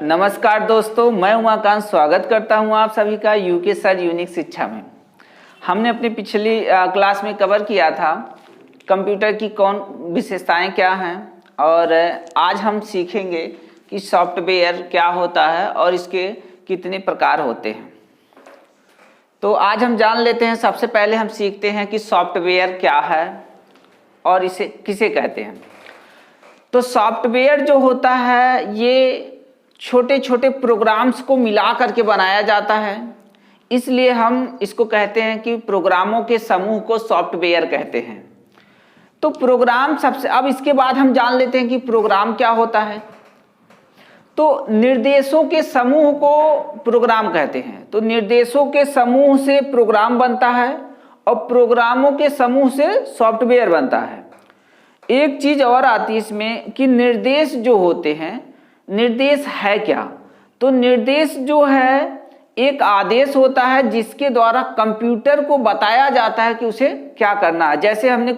नमस्कार दोस्तों, मैं उमाकांत स्वागत करता हूं आप सभी का यूके सर यूनिक शिक्षा में। हमने अपनी पिछली क्लास में कवर किया था कंप्यूटर की कौन विशेषताएं क्या हैं, और आज हम सीखेंगे कि सॉफ्टवेयर क्या होता है और इसके कितने प्रकार होते हैं। तो आज हम जान लेते हैं। सबसे पहले हम सीखते हैं कि सॉफ्टवेयर क्या है और इसे किसे कहते हैं। तो सॉफ्टवेयर जो होता है ये छोटे छोटे प्रोग्राम्स को मिला करके बनाया जाता है, इसलिए हम इसको कहते हैं कि प्रोग्रामों के समूह को सॉफ्टवेयर कहते हैं। तो प्रोग्राम सबसे, अब इसके बाद हम जान लेते हैं कि प्रोग्राम क्या होता है। तो निर्देशों के समूह को प्रोग्राम कहते हैं। तो निर्देशों के समूह से प्रोग्राम बनता है और प्रोग्रामों के समूह से सॉफ्टवेयर बनता है। एक चीज और आती है इसमें कि निर्देश जो होते हैं, निर्देश है क्या? तो निर्देश जो है एक आदेश होता है जिसके द्वारा कंप्यूटर को बताया जाता है कि उसे क्या करना है। जैसे हमने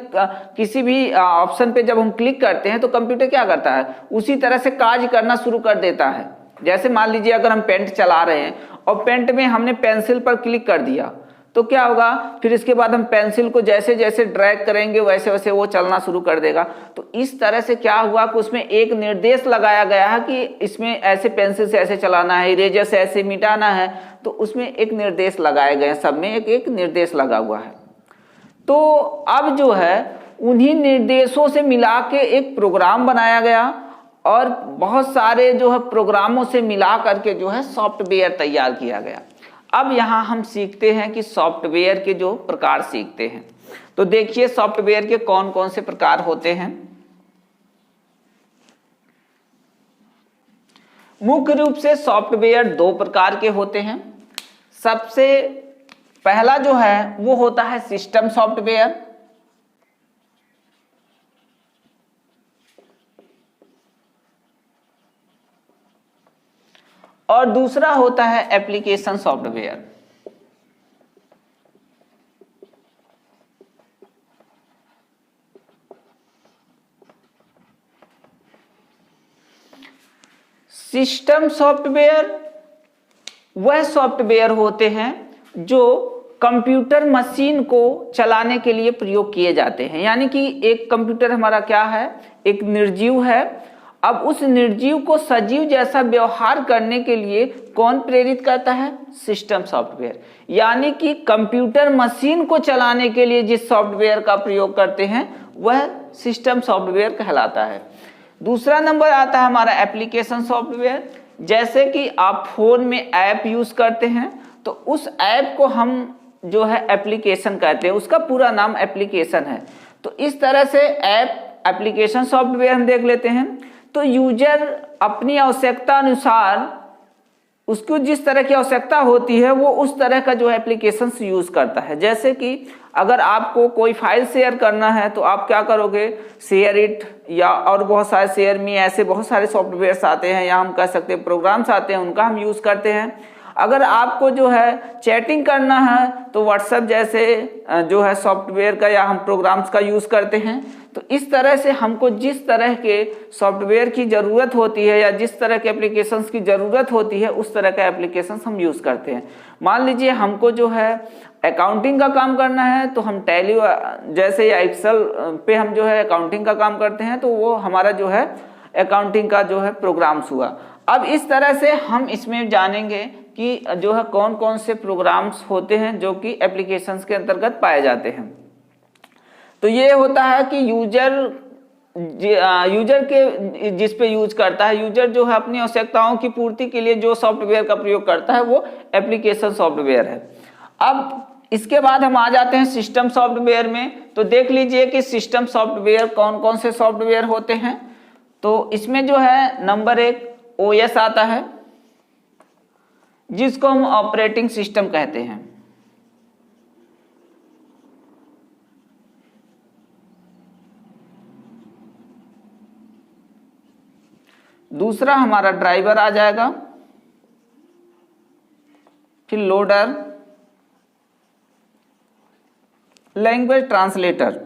किसी भी ऑप्शन पे जब हम क्लिक करते हैं तो कंप्यूटर क्या करता है, उसी तरह से कार्य करना शुरू कर देता है। जैसे मान लीजिए अगर हम पेंट चला रहे हैं और पेंट में हमने पेंसिल पर क्लिक कर दिया तो क्या होगा, फिर इसके बाद हम पेंसिल को जैसे जैसे ड्रैग करेंगे वैसे वैसे वो चलना शुरू कर देगा। तो इस तरह से क्या हुआ कि उसमें एक निर्देश लगाया गया है कि इसमें ऐसे पेंसिल से ऐसे चलाना है, इरेजर से ऐसे मिटाना है। तो उसमें एक निर्देश लगाए गए हैं, सब में एक एक निर्देश लगा हुआ है। तो अब जो है उन्हीं निर्देशों से मिला के एक प्रोग्राम बनाया गया और बहुत सारे जो है प्रोग्रामों से मिला करके जो है सॉफ्टवेयर तैयार किया गया। अब यहाँ हम सीखते हैं कि सॉफ्टवेयर के जो प्रकार सीखते हैं। तो देखिए सॉफ्टवेयर के कौन कौन से प्रकार होते हैं। मुख्य रूप से सॉफ्टवेयर दो प्रकार के होते हैं। सबसे पहला जो है वो होता है सिस्टम सॉफ्टवेयर, और दूसरा होता है एप्लीकेशन सॉफ्टवेयर। सिस्टम सॉफ्टवेयर वह सॉफ्टवेयर होते हैं जो कंप्यूटर मशीन को चलाने के लिए प्रयोग किए जाते हैं। यानी कि एक कंप्यूटर हमारा क्या है, एक निर्जीव है। अब उस निर्जीव को सजीव जैसा व्यवहार करने के लिए कौन प्रेरित करता है? System software. यानी कि कंप्यूटर मशीन को चलाने के लिए जिस सॉफ्टवेयर का प्रयोग करते हैं वह सिस्टम सॉफ्टवेयर कहलाता है। दूसरा नंबर आता है हमारा एप्लीकेशन सॉफ्टवेयर। जैसे कि आप फोन में ऐप यूज करते हैं तो उस ऐप को हम जो है एप्लीकेशन कहते हैं, उसका पूरा नाम एप्लीकेशन है। तो इस तरह से ऐप एप्लीकेशन सॉफ्टवेयर हम देख लेते हैं। तो यूजर अपनी आवश्यकता अनुसार, उसको जिस तरह की आवश्यकता होती है वो उस तरह का जो एप्लीकेशंस यूज करता है। जैसे कि अगर आपको कोई फाइल शेयर करना है तो आप क्या करोगे, शेयर इट, या और बहुत सारे शेयर मी, ऐसे बहुत सारे सॉफ्टवेयर्स आते हैं या हम कह सकते हैं प्रोग्राम्स आते हैं, उनका हम यूज करते हैं। अगर आपको जो है चैटिंग करना है तो व्हाट्सएप जैसे जो है सॉफ्टवेयर का या हम प्रोग्राम्स का यूज करते हैं। तो इस तरह से हमको जिस तरह के सॉफ्टवेयर की ज़रूरत होती है या जिस तरह के एप्लीकेशंस की ज़रूरत होती है उस तरह का एप्लीकेशंस हम यूज़ करते हैं। मान लीजिए हमको जो है अकाउंटिंग का काम करना है तो हम टैली जैसे या एक्सेल पे हम जो है अकाउंटिंग का काम करते हैं, तो वो हमारा जो है अकाउंटिंग का जो है प्रोग्राम्स हुआ। अब इस तरह से हम इसमें जानेंगे कि जो है कौन कौन से प्रोग्राम्स होते हैं जो कि एप्लीकेशंस के अंतर्गत पाए जाते हैं। तो ये होता है कि यूजर के जिस पे यूज करता है, यूजर जो है अपनी आवश्यकताओं की पूर्ति के लिए जो सॉफ्टवेयर का प्रयोग करता है वो एप्लीकेशन सॉफ्टवेयर है। अब इसके बाद हम आ जाते हैं सिस्टम सॉफ्टवेयर में। तो देख लीजिए कि सिस्टम सॉफ्टवेयर कौन कौन से सॉफ्टवेयर होते हैं। तो इसमें जो है नंबर 1 OS आता है जिसको हम ऑपरेटिंग सिस्टम कहते हैं। दूसरा हमारा ड्राइवर आ जाएगा, फिर लोडर, लैंग्वेज ट्रांसलेटर,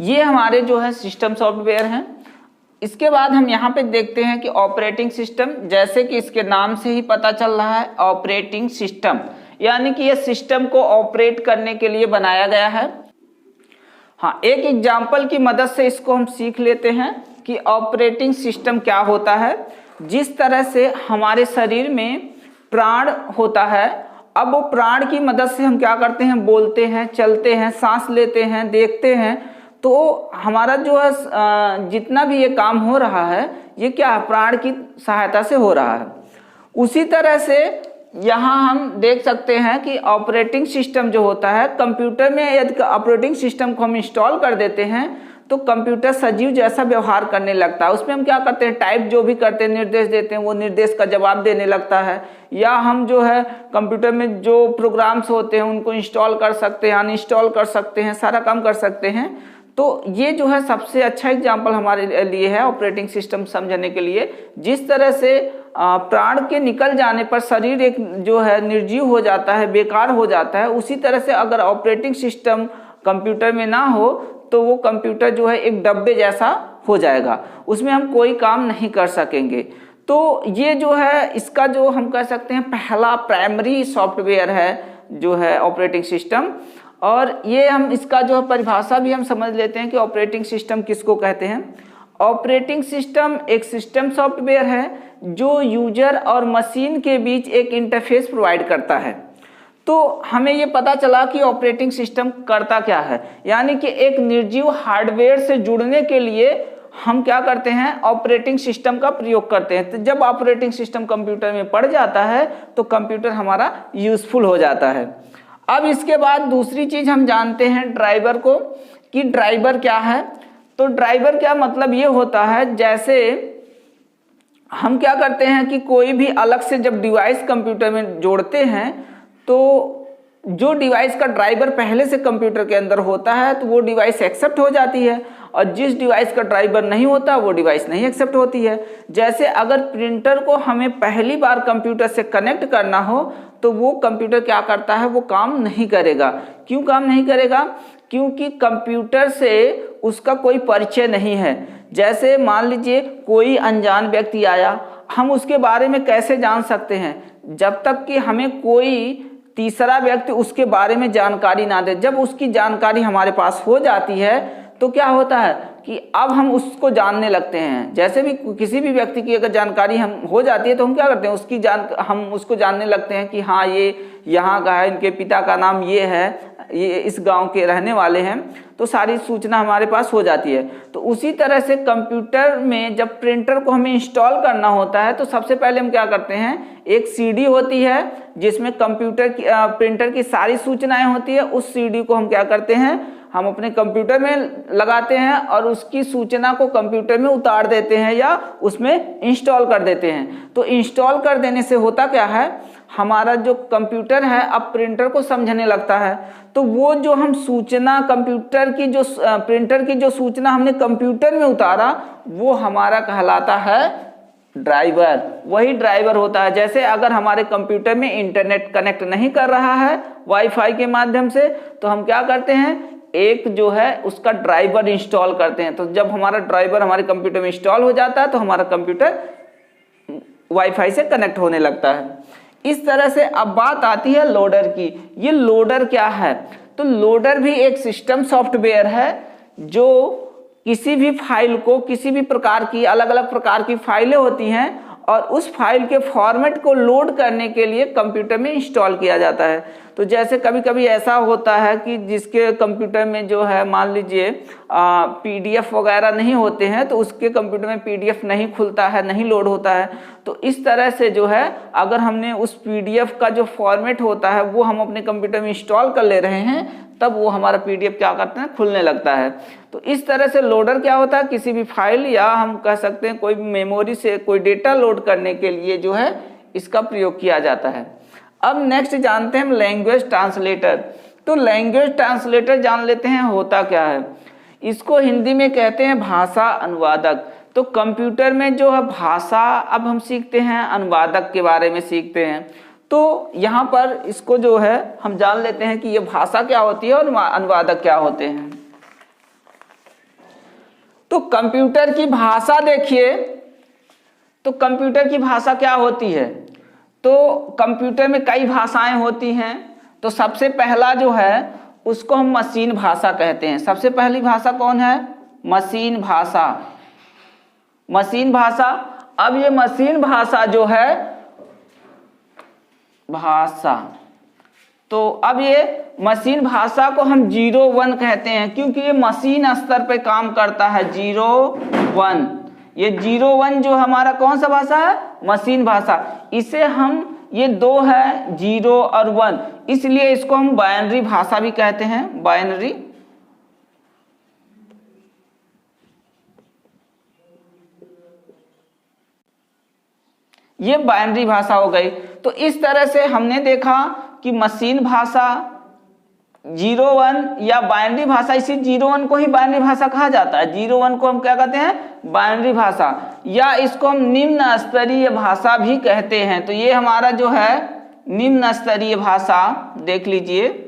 ये हमारे जो है सिस्टम सॉफ्टवेयर हैं। इसके बाद हम यहाँ पे देखते हैं कि ऑपरेटिंग सिस्टम, जैसे कि इसके नाम से ही पता चल रहा है ऑपरेटिंग सिस्टम, यानी कि ये सिस्टम को ऑपरेट करने के लिए बनाया गया है। हाँ, एक एग्जाम्पल की मदद से इसको हम सीख लेते हैं कि ऑपरेटिंग सिस्टम क्या होता है। जिस तरह से हमारे शरीर में प्राण होता है, अब वो प्राण की मदद से हम क्या करते हैं, बोलते हैं, चलते हैं, सांस लेते हैं, देखते हैं, तो हमारा जो है जितना भी ये काम हो रहा है ये क्या है, प्राण की सहायता से हो रहा है। उसी तरह से यहाँ हम देख सकते हैं कि ऑपरेटिंग सिस्टम जो होता है कंप्यूटर में, यदि ऑपरेटिंग सिस्टम को हम इंस्टॉल कर देते हैं तो कंप्यूटर सजीव जैसा व्यवहार करने लगता है। उसमें हम क्या करते हैं, टाइप जो भी करते हैं, निर्देश देते हैं, वो निर्देश का जवाब देने लगता है। या हम जो है कंप्यूटर में जो प्रोग्राम्स होते हैं उनको इंस्टॉल कर सकते हैं, अनइंस्टॉल कर सकते हैं, सारा काम कर सकते हैं। तो ये जो है सबसे अच्छा एग्जाम्पल हमारे लिए है ऑपरेटिंग सिस्टम समझने के लिए। जिस तरह से प्राण के निकल जाने पर शरीर एक जो है निर्जीव हो जाता है, बेकार हो जाता है, उसी तरह से अगर ऑपरेटिंग सिस्टम कंप्यूटर में ना हो तो वो कंप्यूटर जो है एक डब्बे जैसा हो जाएगा, उसमें हम कोई काम नहीं कर सकेंगे। तो ये जो है इसका जो हम कह सकते हैं पहला प्राइमरी सॉफ्टवेयर है जो है ऑपरेटिंग सिस्टम। और ये हम इसका जो है परिभाषा भी हम समझ लेते हैं कि ऑपरेटिंग सिस्टम किसको कहते हैं। ऑपरेटिंग सिस्टम एक सिस्टम सॉफ्टवेयर है जो यूजर और मशीन के बीच एक इंटरफेस प्रोवाइड करता है। तो हमें ये पता चला कि ऑपरेटिंग सिस्टम करता क्या है, यानी कि एक निर्जीव हार्डवेयर से जुड़ने के लिए हम क्या करते हैं, ऑपरेटिंग सिस्टम का प्रयोग करते हैं। तो जब ऑपरेटिंग सिस्टम कंप्यूटर में पड़ जाता है तो कंप्यूटर हमारा यूजफुल हो जाता है। अब इसके बाद दूसरी चीज हम जानते हैं ड्राइवर को, कि ड्राइवर क्या है। तो ड्राइवर क्या मतलब ये होता है, जैसे हम क्या करते हैं कि कोई भी अलग से जब डिवाइस कंप्यूटर में जोड़ते हैं तो जो डिवाइस का ड्राइवर पहले से कंप्यूटर के अंदर होता है तो वो डिवाइस एक्सेप्ट हो जाती है, और जिस डिवाइस का ड्राइवर नहीं होता वो डिवाइस नहीं एक्सेप्ट होती है। जैसे अगर प्रिंटर को हमें पहली बार कंप्यूटर से कनेक्ट करना हो तो वो कंप्यूटर क्या करता है, वो काम नहीं करेगा। क्यों काम नहीं करेगा? क्योंकि कंप्यूटर से उसका कोई परिचय नहीं है। जैसे मान लीजिए कोई अनजान व्यक्ति आया, हम उसके बारे में कैसे जान सकते हैं, जब तक कि हमें कोई तीसरा व्यक्ति उसके बारे में जानकारी ना दे। जब उसकी जानकारी हमारे पास हो जाती है तो क्या होता है कि अब हम उसको जानने लगते हैं। जैसे भी किसी भी व्यक्ति की अगर जानकारी हम हो जाती है तो हम क्या करते हैं, हम उसको जानने लगते हैं कि हाँ ये यहाँ का है, इनके पिता का नाम ये है, ये इस गांव के रहने वाले हैं, तो सारी सूचना हमारे पास हो जाती है। तो उसी तरह से कंप्यूटर में जब प्रिंटर को हमें इंस्टॉल करना होता है तो सबसे पहले हम क्या करते हैं, एक सीडी होती है जिसमें प्रिंटर की सारी सूचनाएं होती है। उस सीडी को हम क्या करते हैं, हम अपने कंप्यूटर में लगाते हैं और उसकी सूचना को कंप्यूटर में उतार देते हैं या उसमें इंस्टॉल कर देते हैं। तो इंस्टॉल कर देने से होता क्या है, हमारा जो कंप्यूटर है अब प्रिंटर को समझने लगता है। तो वो जो हम सूचना प्रिंटर की जो सूचना हमने कंप्यूटर में उतारा वो हमारा कहलाता है ड्राइवर। वही ड्राइवर होता है। जैसे अगर हमारे कंप्यूटर में इंटरनेट कनेक्ट नहीं कर रहा है वाईफाई के माध्यम से, तो हम क्या करते हैं, एक जो है उसका ड्राइवर इंस्टॉल करते हैं। तो जब हमारा ड्राइवर हमारे कंप्यूटर में इंस्टॉल हो जाता है तो हमारा कंप्यूटर वाईफाई से कनेक्ट होने लगता है। इस तरह से अब बात आती है लोडर की। ये लोडर क्या है? तो लोडर भी एक सिस्टम सॉफ्टवेयर है जो किसी भी फाइल को, किसी भी प्रकार की अलग अलग प्रकार की फाइलें होती हैं और उस फाइल के फॉर्मेट को लोड करने के लिए कंप्यूटर में इंस्टॉल किया जाता है। तो जैसे कभी कभी ऐसा होता है कि जिसके कंप्यूटर में जो है मान लीजिए पीडीएफ वगैरह नहीं होते हैं तो उसके कंप्यूटर में पीडीएफ नहीं खुलता है, नहीं लोड होता है। तो इस तरह से जो है अगर हमने उस पीडीएफ का जो फॉर्मेट होता है वो हम अपने कंप्यूटर में इंस्टॉल कर ले रहे हैं, तब वो हमारा पीडीएफ क्या करते हैं, खुलने लगता है। तो इस तरह से लोडर क्या होता है, किसी भी फाइल या हम कह सकते हैं कोई मेमोरी से कोई डेटा लोड करने के लिए जो है इसका प्रयोग किया जाता है। अब नेक्स्ट जानते हैं हम लैंग्वेज ट्रांसलेटर। तो लैंग्वेज ट्रांसलेटर जान लेते हैं होता क्या है। इसको हिंदी में कहते हैं भाषा अनुवादक। तो कंप्यूटर में जो है भाषा, अब हम सीखते हैं अनुवादक के बारे में सीखते हैं। तो यहाँ पर इसको जो है हम जान लेते हैं कि ये भाषा क्या होती है और अनुवादक क्या होते हैं। तो कंप्यूटर की भाषा देखिए, तो कंप्यूटर की भाषा क्या होती है, तो कंप्यूटर में कई भाषाएं होती हैं। तो सबसे पहला जो है उसको हम मशीन भाषा कहते हैं। सबसे पहली भाषा कौन है, मशीन भाषा। मशीन भाषा, अब ये मशीन भाषा जो है भाषा, तो अब ये मशीन भाषा को हम 0-1 कहते हैं, क्योंकि ये मशीन स्तर पे काम करता है। 0-1, ये 0-1 जो हमारा कौन सा भाषा है, मशीन भाषा। इसे हम, ये 2 है 0 और 1, इसलिए इसको हम बाइनरी भाषा भी कहते हैं। बाइनरी, ये बाइनरी भाषा हो गई। तो इस तरह से हमने देखा कि मशीन भाषा 0-1 या बाइनरी भाषा, इसी 0-1 को ही बाइनरी भाषा कहा जाता है। 0-1 को हम क्या कहते हैं, बाइनरी भाषा, या इसको हम निम्न स्तरीय भाषा भी कहते हैं। तो ये हमारा जो है निम्न स्तरीय भाषा, देख लीजिए।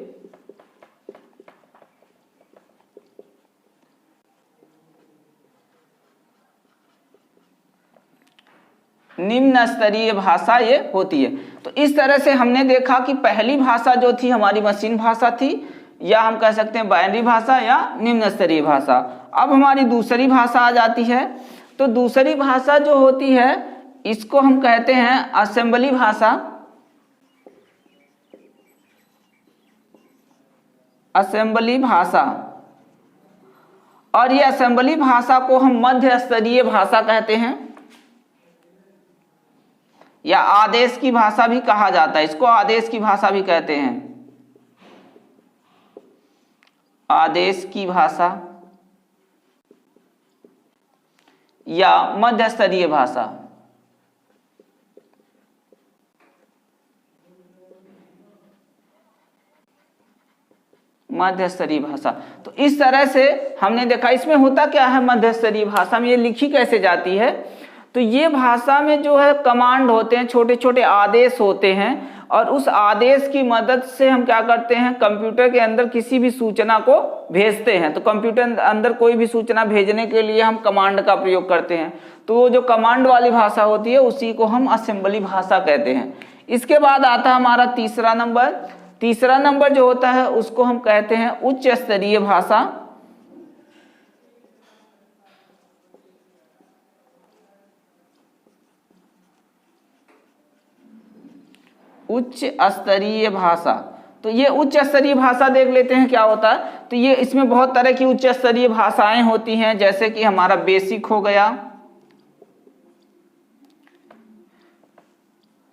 निम्न स्तरीय भाषा ये होती है। तो इस तरह से हमने देखा कि पहली भाषा जो थी हमारी मशीन भाषा थी, या हम कह सकते हैं बाइनरी भाषा या निम्न स्तरीय भाषा। अब हमारी दूसरी भाषा आ जाती है। तो दूसरी भाषा जो होती है इसको हम कहते हैं असेंबली भाषा। असेंबली भाषा, और ये असेंबली भाषा को हम मध्य स्तरीय भाषा कहते हैं, या आदेश की भाषा भी कहा जाता है। इसको आदेश की भाषा भी कहते हैं, आदेश की भाषा या मध्य स्तरीय भाषा। मध्य स्तरीय भाषा, तो इस तरह से हमने देखा। इसमें होता क्या है, मध्य स्तरीय भाषा में ये लिखी कैसे जाती है, तो ये भाषा में जो है कमांड होते हैं, छोटे छोटे आदेश होते हैं, और उस आदेश की मदद से हम क्या करते हैं, कंप्यूटर के अंदर किसी भी सूचना को भेजते हैं। तो कंप्यूटर अंदर कोई भी सूचना भेजने के लिए हम कमांड का प्रयोग करते हैं। तो वो जो कमांड वाली भाषा होती है उसी को हम असेंबली भाषा कहते हैं। इसके बाद आता है हमारा तीसरा नंबर। तीसरा नंबर जो होता है उसको हम कहते हैं उच्च स्तरीय भाषा। उच्च स्तरीय भाषा, तो ये उच्च स्तरीय भाषा देख लेते हैं क्या होता है। तो ये इसमें बहुत तरह की उच्च स्तरीय भाषाएं होती हैं, जैसे कि हमारा बेसिक हो गया,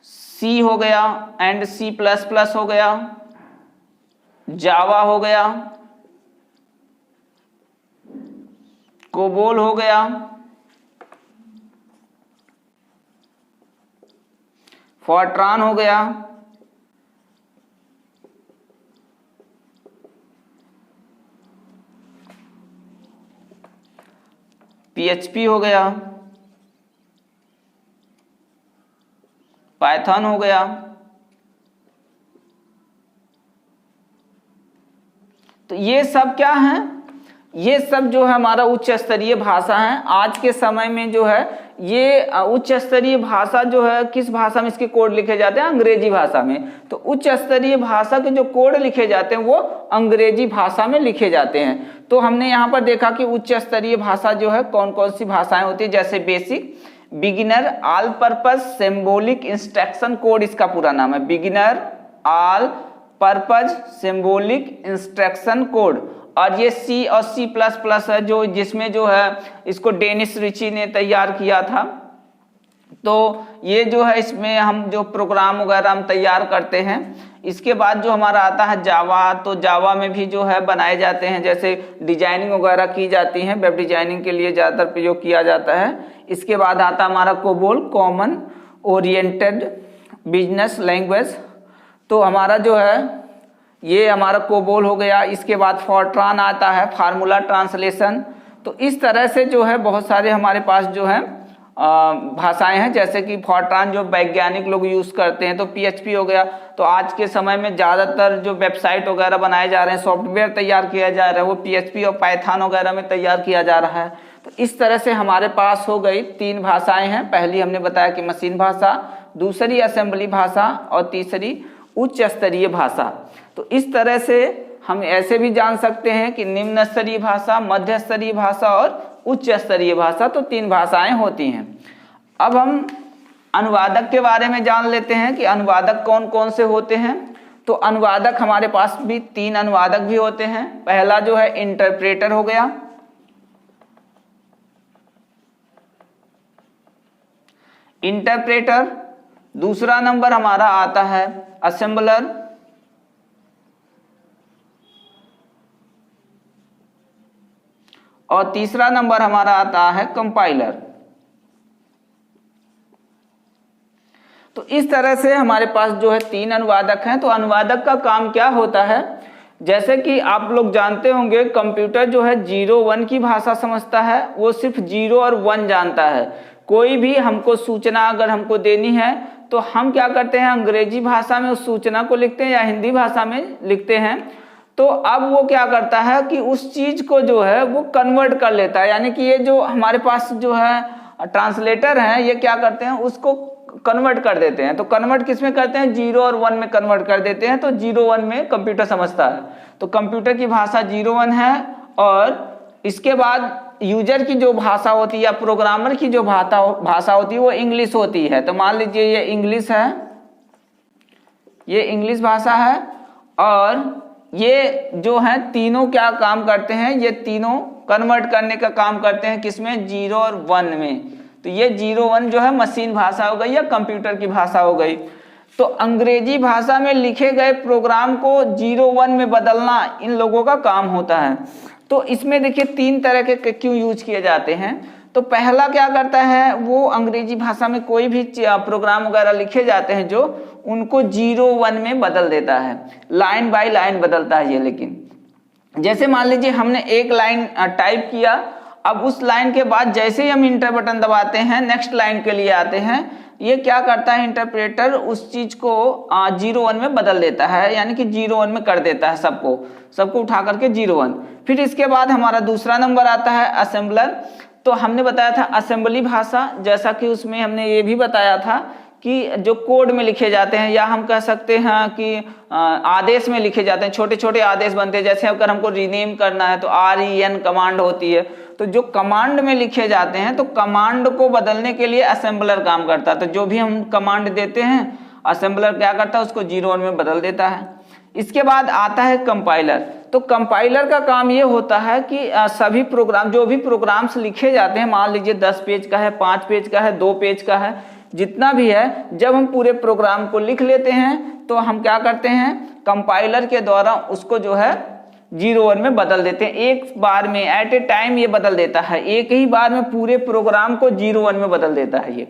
सी हो गया एंड C++ हो गया, जावा हो गया, कोबोल हो गया, फॉर्ट्रान हो गया, PHP हो गया, पाइथन हो गया। तो ये सब क्या है, ये सब जो है हमारा उच्च स्तरीय भाषा है। आज के समय में जो है ये उच्च स्तरीय भाषा जो है, किस भाषा में इसके कोड लिखे जाते हैं, अंग्रेजी भाषा में। तो उच्च स्तरीय भाषा के जो कोड लिखे जाते हैं वो अंग्रेजी भाषा में लिखे जाते हैं। तो हमने यहाँ पर देखा कि उच्च स्तरीय भाषा जो है कौन कौन सी भाषाएं होती है, जैसे basic, beginner, all purpose symbolic instruction code, इसका पूरा नाम है beginner all purpose symbolic instruction code. और ये C और C++ है, जो जिसमें जो है इसको डेनिस रिची ने तैयार किया था। तो ये जो है इसमें हम जो प्रोग्राम वगैरह हम तैयार करते हैं। इसके बाद जो हमारा आता है जावा, तो जावा में भी जो है बनाए जाते हैं, जैसे डिजाइनिंग वगैरह की जाती है, वेब डिजाइनिंग के लिए ज़्यादातर प्रयोग किया जाता है। इसके बाद आता हमारा COBOL, common oriented business language. तो हमारा जो है ये हमारा कोबोल हो गया। इसके बाद फॉर्ट्रान आता है, फार्मूला ट्रांसलेशन। तो इस तरह से जो है बहुत सारे हमारे पास जो है भाषाएं हैं, जैसे कि फॉर्ट्रान जो वैज्ञानिक लोग यूज़ करते हैं। तो PHP हो गया। तो आज के समय में ज़्यादातर जो वेबसाइट वगैरह बनाए जा रहे हैं, सॉफ्टवेयर तैयार किया जा रहा है, वो PHP और पाइथन वगैरह में तैयार किया जा रहा है। तो इस तरह से हमारे पास हो गई 3 भाषाएं हैं। पहली हमने बताया कि मशीन भाषा, दूसरी असेंबली भाषा और तीसरी उच्च स्तरीय भाषा। तो इस तरह से हम ऐसे भी जान सकते हैं कि निम्न स्तरीय भाषा, मध्य स्तरीय भाषा और उच्च स्तरीय भाषा, तो 3 भाषाएं होती हैं। अब हम अनुवादक के बारे में जान लेते हैं कि अनुवादक कौन कौन से होते हैं। तो अनुवादक हमारे पास भी 3 अनुवादक भी होते हैं। पहला जो है इंटरप्रेटर हो गया, इंटरप्रेटर। दूसरा नंबर हमारा आता है असेंबलर, और तीसरा नंबर हमारा आता है कंपाइलर। तो इस तरह से हमारे पास जो है 3 अनुवादक हैं। तो अनुवादक का काम क्या होता है, जैसे कि आप लोग जानते होंगे कंप्यूटर जो है 0-1 की भाषा समझता है, वो सिर्फ 0 और 1 जानता है। कोई भी हमको सूचना अगर हमको देनी है तो हम क्या करते हैं, अंग्रेजी भाषा में उस सूचना को लिखते हैं या हिंदी भाषा में लिखते हैं। तो अब वो क्या करता है कि उस चीज को जो है वो कन्वर्ट कर लेता है, यानी कि ये जो हमारे पास जो है ट्रांसलेटर हैं, ये क्या करते हैं उसको कन्वर्ट कर देते हैं। तो कन्वर्ट किस में करते हैं, 0 और 1 में कन्वर्ट कर देते हैं। तो 0-1 में कंप्यूटर समझता है। तो कंप्यूटर की भाषा 0-1 है, और इसके बाद यूजर की जो भाषा होती है या प्रोग्रामर की जो भाषा होती है वो इंग्लिश होती है। तो मान लीजिए ये इंग्लिश है, ये इंग्लिश भाषा है, और ये जो है तीनों क्या काम करते हैं, ये तीनों कन्वर्ट करने का काम करते हैं किसमें, 0 और 1 में। तो ये 0-1 जो है मशीन भाषा हो गई या कंप्यूटर की भाषा हो गई। तो अंग्रेजी भाषा में लिखे गए प्रोग्राम को 0-1 में बदलना इन लोगों का काम होता है। तो इसमें देखिए 3 तरह के क्यों यूज किए जाते हैं। तो पहला क्या करता है, वो अंग्रेजी भाषा में कोई भी प्रोग्राम वगैरह लिखे जाते हैं जो उनको 0-1 में बदल देता है, लाइन बाय लाइन बदलता है ये। लेकिन जैसे मान लीजिए हमने एक लाइन टाइप किया, अब उस लाइन के बाद जैसे ही हम इंटर बटन दबाते हैं नेक्स्ट लाइन के लिए आते हैं, ये क्या करता है इंटरप्रेटर उस चीज को 0-1 में बदल देता है, यानी कि 0-1 में कर देता है, सबको उठा करके 0-1। फिर इसके बाद हमारा दूसरा नंबर आता है असेंबलर। तो हमने बताया था असेंबली भाषा, जैसा कि उसमें हमने ये भी बताया था कि जो कोड में लिखे जाते हैं, या हम कह सकते हैं कि आदेश में लिखे जाते हैं, छोटे छोटे आदेश बनते हैं। जैसे अगर हमको रीनेम करना है तो REN कमांड होती है। तो जो कमांड में लिखे जाते हैं, तो कमांड को बदलने के लिए असेंबलर काम करता है। तो जो भी हम कमांड देते हैं असेंबलर क्या करता है, उसको 0-1 में बदल देता है। इसके बाद आता है कंपाइलर। तो कंपाइलर का काम ये होता है कि सभी प्रोग्राम, जो भी प्रोग्राम्स लिखे जाते हैं, मान लीजिए 10 पेज का है, 5 पेज का है, 2 पेज का है, जितना भी है, जब हम पूरे प्रोग्राम को लिख लेते हैं तो हम क्या करते हैं, कंपाइलर के द्वारा उसको जो है 0-1 में बदल देते हैं। एक बार में एट ए टाइम ये बदल देता है, एक ही बार में पूरे प्रोग्राम को 0-1 में बदल देता है ये।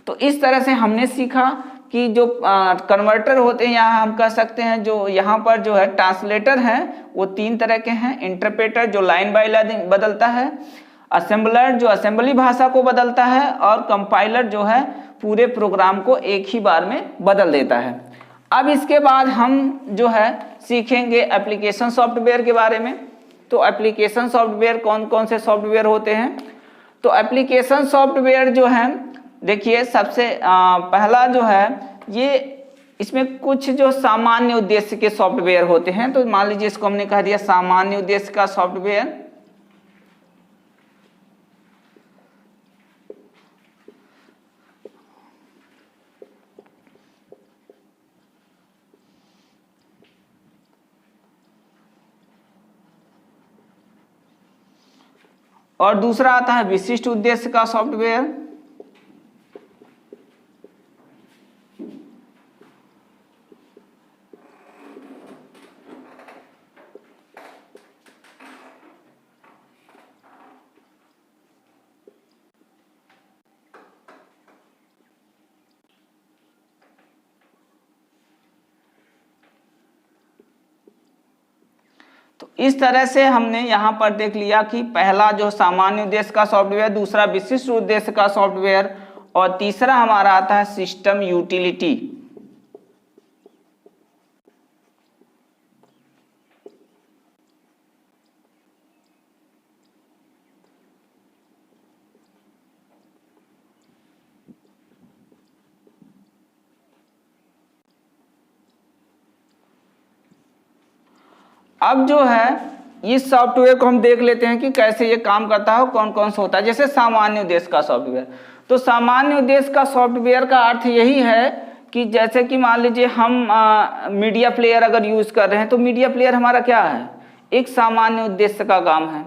तो इस तरह से हमने सीखा कि जो कन्वर्टर होते हैं, यहाँ हम कह सकते हैं जो यहाँ पर जो है ट्रांसलेटर हैं वो 3 तरह के हैं। इंटरप्रेटर जो लाइन बाय लाइन बदलता है, असेंबलर जो असेंबली भाषा को बदलता है, और कंपाइलर जो है पूरे प्रोग्राम को एक ही बार में बदल देता है। अब इसके बाद हम जो है सीखेंगे एप्लीकेशन सॉफ्टवेयर के बारे में। तो एप्लीकेशन सॉफ्टवेयर कौन कौन से सॉफ्टवेयर होते हैं। तो एप्लीकेशन सॉफ्टवेयर जो है, देखिए सबसे पहला जो है ये, इसमें कुछ जो सामान्य उद्देश्य के सॉफ्टवेयर होते हैं। तो मान लीजिए इसको हमने कह दिया सामान्य उद्देश्य का सॉफ्टवेयर। और दूसरा आता है विशिष्ट उद्देश्य का सॉफ्टवेयर। तो इस तरह से हमने यहाँ पर देख लिया कि पहला जो सामान्य उद्देश्य का सॉफ्टवेयर, दूसरा विशिष्ट उद्देश्य का सॉफ्टवेयर, और तीसरा हमारा आता है सिस्टम यूटिलिटी। अब जो है इस सॉफ्टवेयर को हम देख लेते हैं कि कैसे ये काम करता है, कौन कौन सा होता है। जैसे सामान्य उद्देश्य का सॉफ्टवेयर, तो सामान्य उद्देश्य का सॉफ्टवेयर का अर्थ यही है कि जैसे कि मान लीजिए हम मीडिया प्लेयर अगर यूज कर रहे हैं तो मीडिया प्लेयर हमारा क्या है, एक सामान्य उद्देश्य का काम है।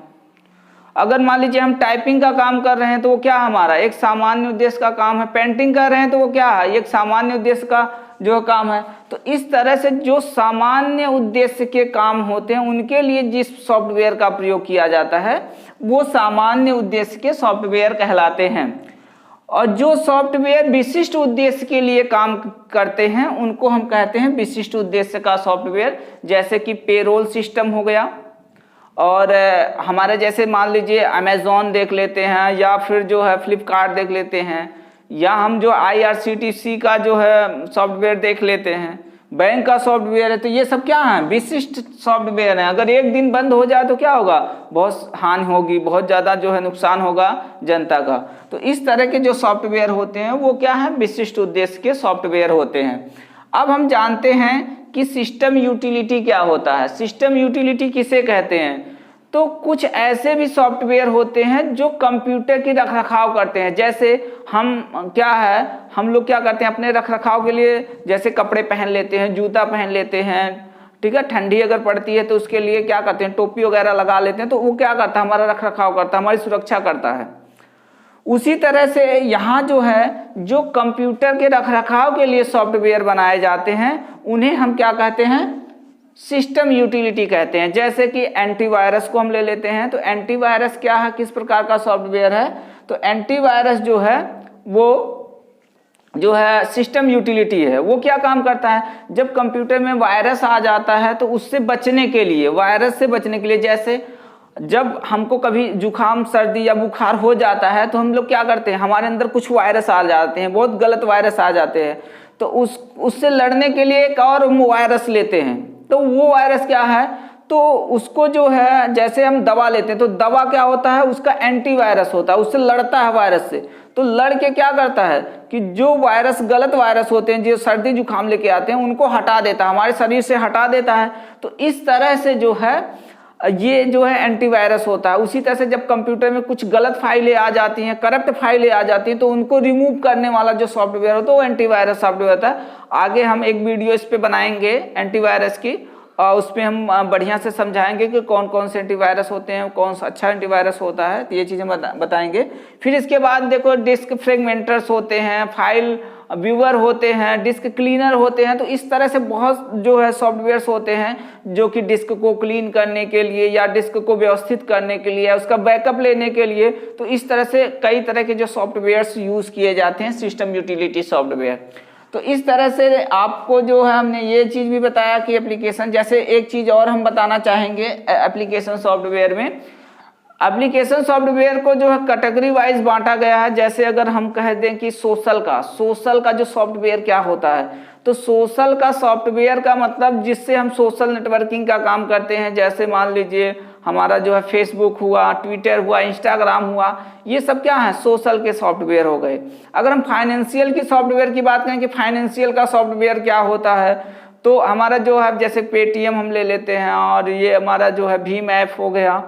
अगर मान लीजिए हम टाइपिंग का काम कर रहे हैं तो वो क्या हमारा एक सामान्य उद्देश्य का काम है। पेंटिंग कर रहे हैं तो वो क्या है, एक सामान्य उद्देश्य का जो काम है। तो इस तरह से जो सामान्य उद्देश्य के काम होते हैं उनके लिए जिस सॉफ्टवेयर का प्रयोग किया जाता है वो सामान्य उद्देश्य के सॉफ्टवेयर कहलाते हैं। और जो सॉफ्टवेयर विशिष्ट उद्देश्य के लिए काम करते हैं उनको हम कहते हैं विशिष्ट उद्देश्य का सॉफ्टवेयर। जैसे कि पेरोल सिस्टम हो गया, और हमारे जैसे मान लीजिए अमेज़ॉन देख लेते हैं, या फिर जो है फ्लिपकार्ट देख लेते हैं, या हम जो IRCTC का जो है सॉफ्टवेयर देख लेते हैं, बैंक का सॉफ्टवेयर है। तो ये सब क्या है, विशिष्ट सॉफ्टवेयर है। अगर एक दिन बंद हो जाए तो क्या होगा, बहुत हानि होगी, बहुत ज़्यादा जो है नुकसान होगा जनता का। तो इस तरह के जो सॉफ्टवेयर होते हैं वो क्या है, विशिष्ट उद्देश्य के सॉफ्टवेयर होते हैं। अब हम जानते हैं कि सिस्टम यूटिलिटी क्या होता है। सिस्टम यूटिलिटी किसे कहते हैं, तो कुछ ऐसे भी सॉफ्टवेयर होते हैं जो कंप्यूटर की रखरखाव करते हैं। जैसे हम क्या है, हम लोग क्या करते हैं अपने रखरखाव के लिए, जैसे कपड़े पहन लेते हैं, जूता पहन लेते हैं, ठीक है। ठंडी अगर पड़ती है तो उसके लिए क्या करते हैं, टोपी वगैरह लगा लेते हैं। तो वो क्या करता है, हमारा रखरखाव करता है, हमारी सुरक्षा करता है। उसी तरह से यहाँ जो है, जो कंप्यूटर के रखरखाव के लिए सॉफ्टवेयर बनाए जाते हैं उन्हें हम क्या कहते हैं, सिस्टम यूटिलिटी कहते हैं। जैसे कि एंटीवायरस को हम ले लेते हैं, तो एंटीवायरस क्या है, किस प्रकार का सॉफ्टवेयर है, तो एंटीवायरस जो है वो जो है सिस्टम यूटिलिटी है। वो क्या काम करता है, जब कंप्यूटर में वायरस आ जाता है तो उससे बचने के लिए, वायरस से बचने के लिए, जैसे जब हमको कभी जुकाम सर्दी या बुखार हो जाता है तो हम लोग क्या करते हैं, हमारे अंदर कुछ वायरस आ जाते हैं, बहुत गलत वायरस आ जाते हैं। तो उससे लड़ने के लिए एक और वायरस लेते हैं। तो वो वायरस क्या है, तो उसको जो है जैसे हम दवा लेते हैं तो दवा क्या होता है, उसका एंटीवायरस होता है, उससे लड़ता है वायरस से। तो लड़ के क्या करता है कि जो वायरस, गलत वायरस होते हैं जो सर्दी जुकाम लेके आते हैं, उनको हटा देता है, हमारे शरीर से हटा देता है। तो इस तरह से जो है ये जो है एंटीवायरस होता है। उसी तरह से जब कंप्यूटर में कुछ गलत फाइलें आ जाती हैं, करप्ट फाइलें आ जाती हैं, तो उनको रिमूव करने वाला जो सॉफ्टवेयर होता है वो एंटीवायरस सॉफ्टवेयर होता है। आगे हम एक वीडियो इस पे बनाएंगे एंटीवायरस की, और उस पर हम बढ़िया से समझाएंगे कि कौन कौन से एंटीवायरस होते हैं, कौन सा अच्छा एंटीवायरस होता है। तो ये चीज़ें बताएंगे। फिर इसके बाद देखो डिस्क फ्रेगमेंटर्स होते हैं, फाइल व्यूअर होते हैं, डिस्क क्लीनर होते हैं। तो इस तरह से बहुत जो है सॉफ्टवेयर्स होते हैं जो कि डिस्क को क्लीन करने के लिए या डिस्क को व्यवस्थित करने के लिए, उसका बैकअप लेने के लिए। तो इस तरह से कई तरह के जो सॉफ्टवेयर्स यूज़ किए जाते हैं सिस्टम यूटिलिटी सॉफ्टवेयर। तो इस तरह से आपको जो है हमने ये चीज़ भी बताया कि एप्लीकेशन, जैसे एक चीज़ और हम बताना चाहेंगे एप्लीकेशन सॉफ्टवेयर में, एप्लीकेशन सॉफ्टवेयर को जो है कैटेगरी वाइज बांटा गया है। जैसे अगर हम कह दें कि सोशल का जो सॉफ्टवेयर क्या होता है, तो सोशल का सॉफ्टवेयर का मतलब जिससे हम सोशल नेटवर्किंग का काम करते हैं। जैसे मान लीजिए हमारा जो है फेसबुक हुआ, ट्विटर हुआ, इंस्टाग्राम हुआ, ये सब क्या है, सोशल के सॉफ्टवेयर हो गए। अगर हम फाइनेंशियल की सॉफ्टवेयर की बात करें कि फाइनेंशियल का सॉफ्टवेयर क्या होता है, तो हमारा जो है जैसे पेटीएम हम ले लेते हैं, और ये हमारा जो है भीम ऐप हो गया,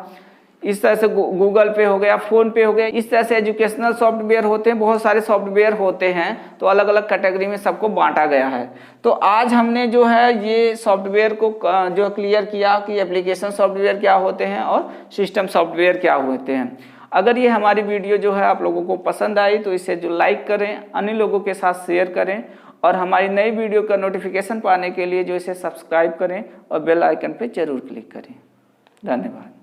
इस तरह से गूगल पे हो गया, फोन पे हो गया। इस तरह से एजुकेशनल सॉफ्टवेयर होते हैं, बहुत सारे सॉफ्टवेयर होते हैं। तो अलग अलग कैटेगरी में सबको बांटा गया है। तो आज हमने जो है ये सॉफ्टवेयर को जो क्लियर किया कि एप्लीकेशन सॉफ्टवेयर क्या होते हैं और सिस्टम सॉफ्टवेयर क्या होते हैं। अगर ये हमारी वीडियो जो है आप लोगों को पसंद आई तो इसे जो लाइक करें, अन्य लोगों के साथ शेयर करें, और हमारी नई वीडियो का नोटिफिकेशन पाने के लिए जो इसे सब्सक्राइब करें और बेल आइकन पर जरूर क्लिक करें। धन्यवाद।